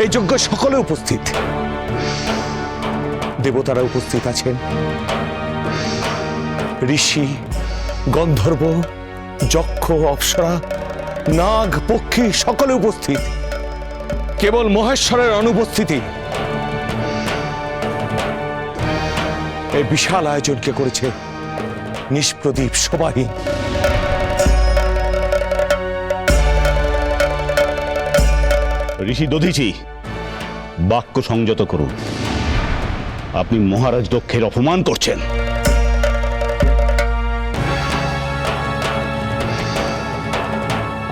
এই যজ্ঞ সকলে উপস্থিত, দেবতারা উপস্থিত আছেন, ঋষি, গন্ধর্ব, যক্ষ, অপ্সরা, নাগ, পক্ষী সকলে উপস্থিত। কেবল মহেশ্বরের অনুপস্থিতি এই বিশাল আয়োজনকে করেছে নিষ্প্রদীপ, শোভাহীন। ঋষি দধিচি, বাক্য সংযত করুন। আপনি মহারাজ দক্ষের অপমান করছেন।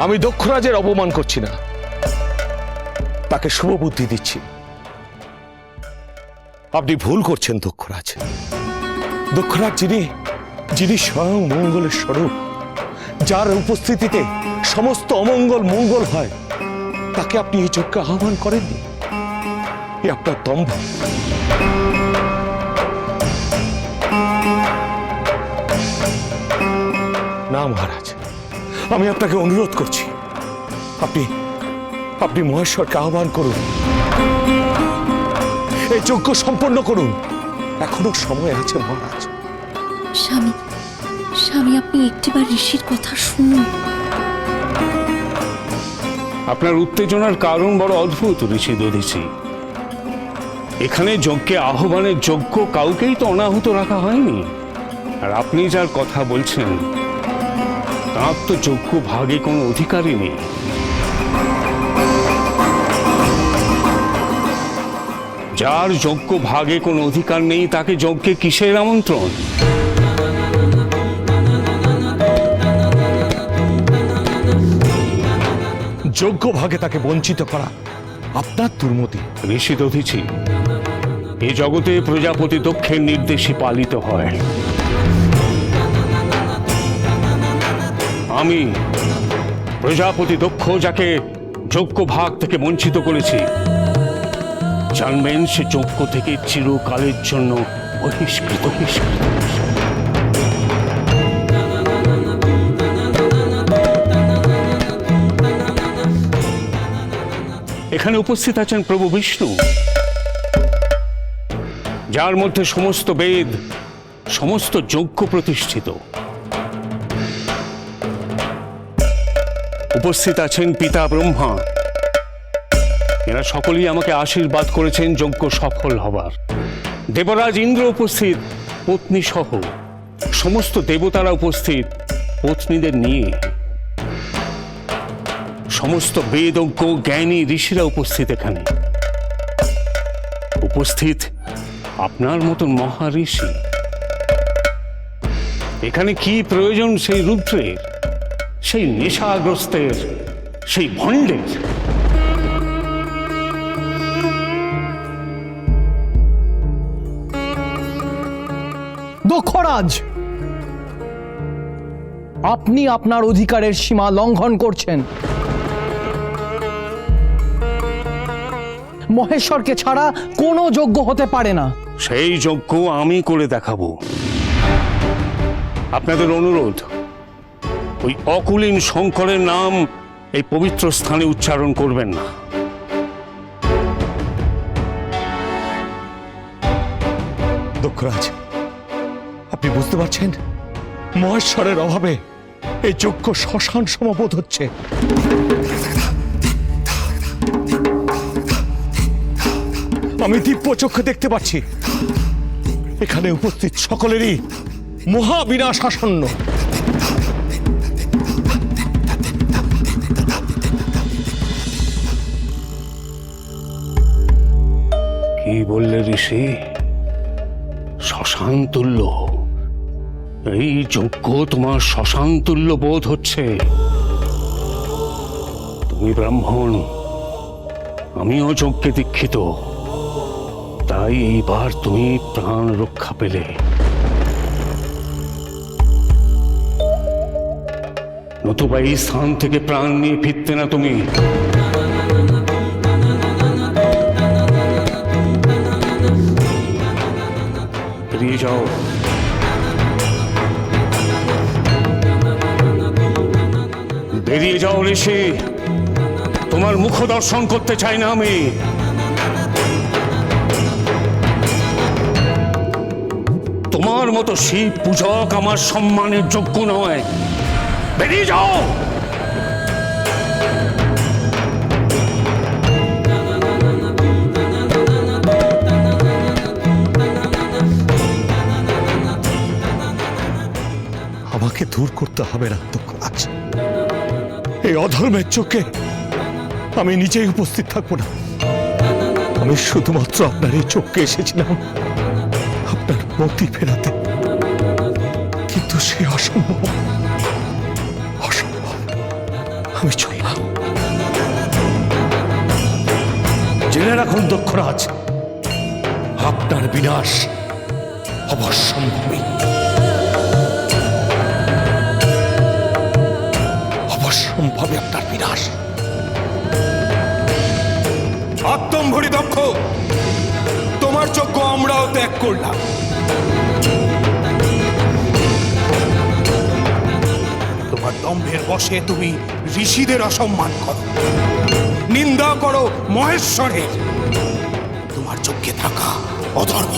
আমি দক্ষরাজের অপমান করছি না, তাকে শুভ বুদ্ধি দিচ্ছি। আপনি ভুল করছেন দক্ষরাজ। দক্ষরাজ যিনি স্বয়ং মঙ্গলের স্বরূপ, যার উপস্থিতিতে সমস্ত অমঙ্গল মঙ্গল হয়, তাকে আপনি এই যজ্ঞে আহ্বান করেননি। এ আপনার দম্ভ। না মহারাজ, আমি আপনাকে অনুরোধ করছি, আপনি মহেশ্বরকে আহ্বান করুন, এই যজ্ঞ সম্পন্ন করুন। এখনো সময় আছে মহারাজ। স্বামী, আপনি একটিবার ঋষির কথা শুনুন। আপনার উত্তেজনার কারণ বড় অদ্ভুত ঋষি দধিচি। এখানে যজ্ঞে আহ্বানের যোগ্য কাউকেই তো অনাহুত রাখা হয়নি। আর আপনি যার কথা বলছেন তার তো যোগ্য ভাগে কোনো অধিকারই নেই। যার যোগ্য ভাগে কোনো অধিকার নেই তাকে যজ্ঞে কিসের আমন্ত্রণ? যোগ্য ভাগে তাকে বঞ্চিত করা আপনার দুর্মতি। ঋষি দধিচি, এ জগতে প্রজাপতি দক্ষের নির্দেশই পালিত হয়। আমি প্রজাপতি দক্ষ যাকে যোগ্য ভাগ থেকে বঞ্চিত করেছি, জানবেন সে যজ্ঞ থেকে চিরকালের জন্য বহিষ্কৃত। এখানে উপস্থিত আছেন প্রভু বিষ্ণু, যার মধ্যে সমস্ত বেদ, সমস্ত যজ্ঞ প্রতিষ্ঠিত। উপস্থিত আছেন পিতা ব্রহ্মা, এরা সকলেই আমাকে আশীর্বাদ করেছেন যজ্ঞ সফল হবার। দেবরাজ ইন্দ্র উপস্থিত পত্নী সহ, সমস্ত দেবতারা উপস্থিত পত্নীদের নিয়ে, সমস্ত বেদজ্ঞ জ্ঞানী ঋষিরা উপস্থিত। এখানে উপস্থিত আপনার মতন মহাঋষি। এখানে কি প্রয়োজন সেই রুদ্রের, সেই নেশাগ্রস্তের, সেই ভণ্ডের? দক্ষরাজ, আপনি আপনার অধিকারের সীমা লঙ্ঘন করছেন। মহেশ্বরকে ছাড়া কোনো যজ্ঞ হতে পারে না। সেই যজ্ঞ আমি করে দেখাবো। আপনাদের অনুরোধ, ওই অকুলীন শঙ্করের নাম এই পবিত্র স্থানে উচ্চারণ করবেন না। দক্ষরাজ, আপনি বুঝতে পারছেন মহেশ্বরের অভাবে এই যজ্ঞ শ্মশান সমবোধ হচ্ছে। আমি দিব্য চক্ষে দেখতে পাচ্ছি এখানে উপস্থিত সকলেরই মহাবিনাশ আসন্ন। কি বললে ঋষি? শ্মশান তুল্য? এই যজ্ঞ তোমার শ্মশান তুল্য বোধ হচ্ছে? তুমি ব্রাহ্মণ, আমিও যজ্ঞে দীক্ষিত, তাই এইবার তুমি প্রাণ রক্ষা পেলে। নতুবা এই স্থান থেকে প্রাণ নিয়ে ফিরতে না তুমি। বেরিয়ে যাও। বেরিয়ে যাও ঋষি, তোমার মুখ দর্শন করতে চাই না আমি। তোমার মতো শিব পূজক আমার সম্মানের যোগ্য নয়। বেরিয়ে যাও। আমাকে দূর করতে হবে না দক্ষরাজ। এই অধর্মের চোখে আমি নিজেই উপস্থিত থাকবো না। আমি শুধুমাত্র আপনার এই চোখকে এসেছিলাম আপনার মতি ফেরাতে, কিন্তু সে অসম্ভব, অসম্ভব। আমি চললাম। জেনে রাখুন দক্ষরাজ, আপনার বিনাশ অবশ্যম্ভাবী, অবশ্যম্ভাবী আপনার বিনাশ। আত্মম্ভরি দক্ষ, তোমার যজ্ঞ আমরাও ত্যাগ করলাম। তোমার দম্ভের বশে তুমি ঋষিদের অসম্মান করো, নিন্দা করো মহেশ্বরের। তোমার যজ্ঞে থাকা অধর্ম।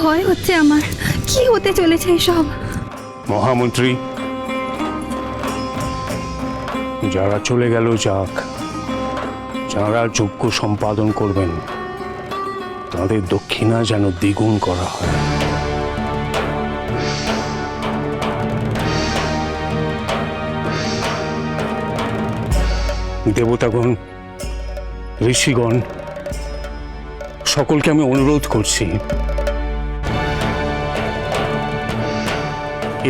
ভয় হচ্ছে আমার, কি হতে চলেছে এসব? মহামন্ত্রী, যারা চলে গেল যাক, যারা যজ্ঞ সম্পাদন করবেন তাদের দক্ষিণা যেন দ্বিগুণ করা হয়। দেবতাগণ, ঋষিগণ, সকলকে আমি অনুরোধ করছি,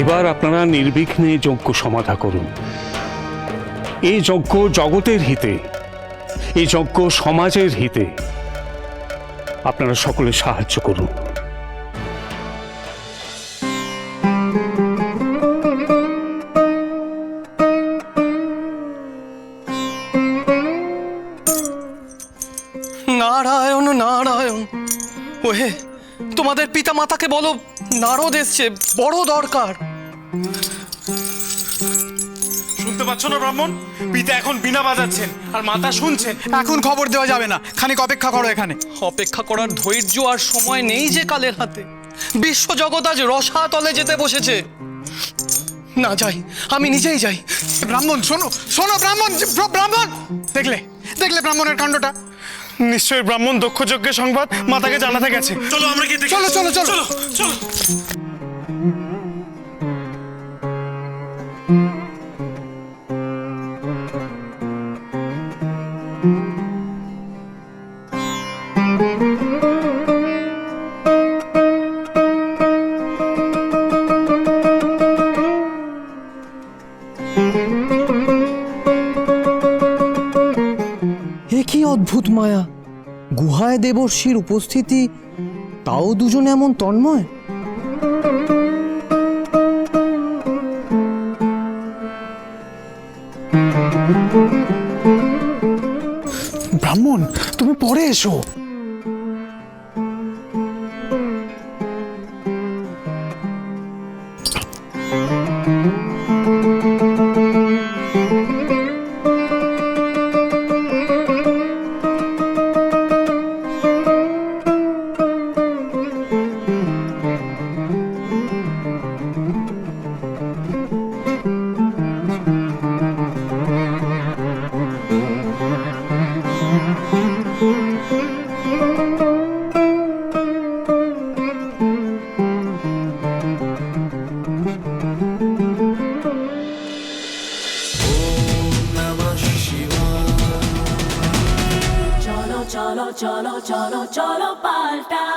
এবার আপনারা নির্বিঘ্নে যজ্ঞ সমাধা করুন। এই যজ্ঞ জগতের হিতে, এই যজ্ঞ সমাজের হিতে। আপনারা সকলে সাহায্য করুন। নারায়ণ নারায়ণ। ওহে, তোমাদের পিতা মাতাকে বলো নারদ এসছে, বড় দরকার। শুনতে পাচ্ছ না ব্রাহ্মণ? পিতা এখন বিনা বাজাচ্ছেন আর মাতা শুনছেন। এখন খবর দেওয়া যাবে না, খানিক অপেক্ষা করো এখানে। অপেক্ষা করার ধৈর্য আর সময় নেই যে কালের হাতে। বিশ্বজগৎ আজ রসাতলে যেতে বসেছে। না যাই, আমি নিজেই যাই। ব্রাহ্মণ শোনো, শোনো ব্রাহ্মণ, ব্রাহ্মণ দেখলে দেখলে ব্রাহ্মণের কাণ্ডটা? নিশ্চয়ই ব্রাহ্মণ দক্ষ যজ্ঞের সংবাদ মাতাকে জানাতে গেছে। চলো আমরা গিয়ে দেখি। চলো চলো চলো চলো চলো। এ কি অদ্ভুত মায়া! গুহায় দেবর্ষির উপস্থিতি, তাও দুজনে এমন তন্ময়। ব্রাহ্মণ তুমি পরে এসো। cholo, cholo, cholo, cholo, palta.